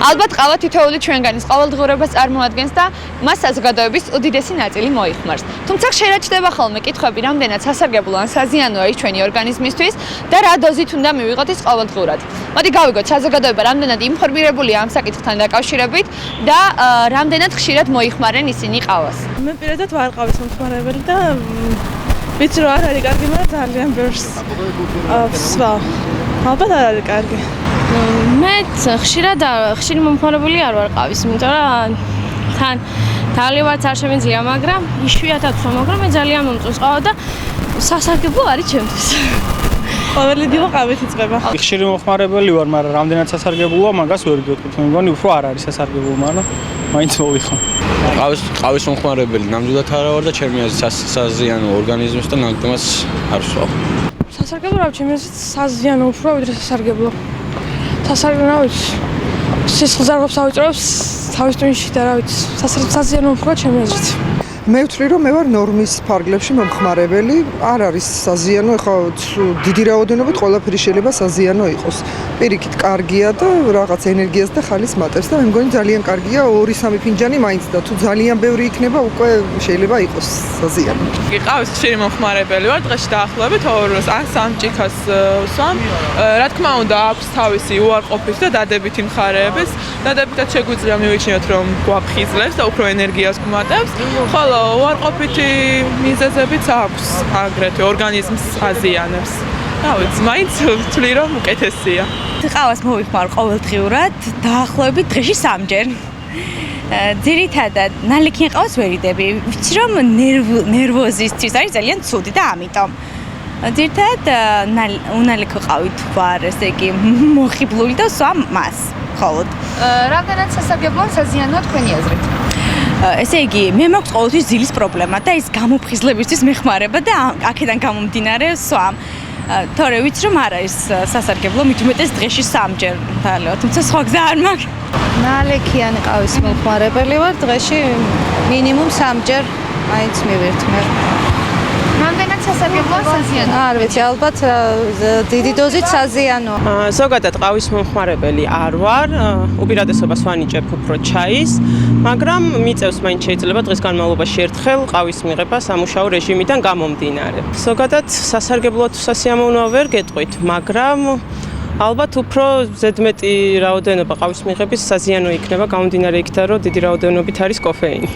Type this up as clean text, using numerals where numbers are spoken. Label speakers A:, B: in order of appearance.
A: ალბათ ყავა თითოეული ჩვენგანის ყოველდღიურობას წარმოადგენს და მას საზოგადოების უდიდესი ნაწილი მოიხმარს. თუმცა შეიჩნდება ხოლმე კითხვები, რამდენად სასარგებლო ან საზიანოა ის ჩვენი ორგანიზმისთვის და რა დოზით უნდა მივიღოთ ის ყოველდღურად. მოდი გავიგოთ, საზოგადოება რამდენად ინფორმირებულია ამ საკითხთან დაკავშირებით და რამდენად ხშირად მოიხმარენ ისინი ყავას.
B: მე პირადად ვარ ყავის მომხმარებელი და ვიცი რომ არ არის კარგი, მაგრამ ძალიან ბევრს ვსვავ. ალბათ არ არის კარგი.
C: მე ხშირი მომხმარებელი არ ვარ ყავის, იმიტომ რომ თან თავლებაც არ შემიძლია, მაგრამ იშვიათად ვსვამ, მაგრამ მე ძალიან მომწონს ყავა და სასარგებლო არის ჩემთვის.
B: ყოველი დილა ყავით იწყება.
D: ხშირი მომხმარებელი ვარ, მაგრამ რამდენად სასარგებლოა, მაგას ვერ გეტყვით. მე მგონი უფრო არ არის სასარგებლო, მაგრამ მაინც მოვიხო.
E: ყავის მომხმარებელი ნამდვილად არა ვარ და ჩემი აზრით საზიანო ორგანიზმს და ნაკადმას არ ვსვავ.
B: სასარგებლო რა ჩემი აზრით საზიანო უფრო ვიდრე სასარგებლო. სასარგებლო რა ვიცი. სისხლის ზარღებს ავიწროს თავის ტვინში და რა ვიცი. საზიანო უფრო ჩემი აზრით.
F: მე ვთვლი რომ მე ვარ ნორმის ფარგლებში მომხმარებელი, არ არის საზიანო, ეხლა დიდი რაოდენობით ყველაფერი შეიძლება საზიანო იყოს. პირიქით კარგია და რაღაც ენერგიას და ხალის მატებს და მე მგონი ძალიან კარგია 2-3 ფინჯანი მაინც და თუ ძალიან ბევრი იქნება უკვე შეიძლება იყოს საზიანო.
G: ყავის ხშირი მომხმარებელი ვარ, დღეში დაახლოებით 2 ან 3 ჭიქას ვსვამ. რა თქმა უნდა, აქვს თავისი უარყოფის და დადებითი მხარეების. დადებითად შეგვიძლია მივიჩნიოთ, რომ გვაფხიზლებს და უფრო ენერგიას გვმატებს, ხოლო უარყოფითი მიზეზებიც აქვს აგრეთვე ორგანიზმს აზიანებს. რა ვიცი, მაინც ვთვლი რომ უკეთესია.
H: ყავას მოვიხმარ ყოველდღიურად, დაახლოებით დღეში 3-ჯერ. ძირითადად ნალექიან ყავას ვერ იდები. ვიცი რომ ნერვოზისთვის არის ძალიან ცუდი და ამიტომ ძირითადად უნალექო ყავით ვარ, ესე იგი მოხიბლული და ვსვამ მას მხოლოდ.
A: რამდენად სასარგებლოა საზიანოა თქვენი აზრით?
H: ესე იგი, მე მაქვს ყოველთვის ძილის პრობლემა და ის გამოფხიზლებისთვის მეხმარება და აქედან გამომდინარე ვსვამ. თორე ვიცი რომ არ არის სასარგებლო, მით უმეტეს დღეში 3-ჯერ დაალევა, თუმცა სხვა გზა არ მაქვს.
I: ნალექიანი ყავის მომხმარებელი ვარ, დღეში მინიმუმ 3-ჯერ მაინც მივირთმევ.
A: რამდენად სასარგებლოა საზიანოა?
I: არ ვიცი, ალბათ დიდი დოზით საზიანოა.
B: ზოგადად ყავის მომხმარებელი არ ვარ, უპირატესობას ვანიჭებ უფრო ჩაის, მაგრამ მიწევს მაინც შეიძლება დღის განმავლობაში ერთხელ ყავის მიღება სამუშაო რეჟიმიდან გამომდინარე. ზოგადად სასარგებლო თუ სასიამოვნოა ვერ გეტყვით, მაგრამ ალბათ უფრო ზედმეტი რაოდენობა ყავის მიღების საზიანო იქნება გამომდინარე იქიდან, რომ დიდი რაოდენობით არის კოფეინი.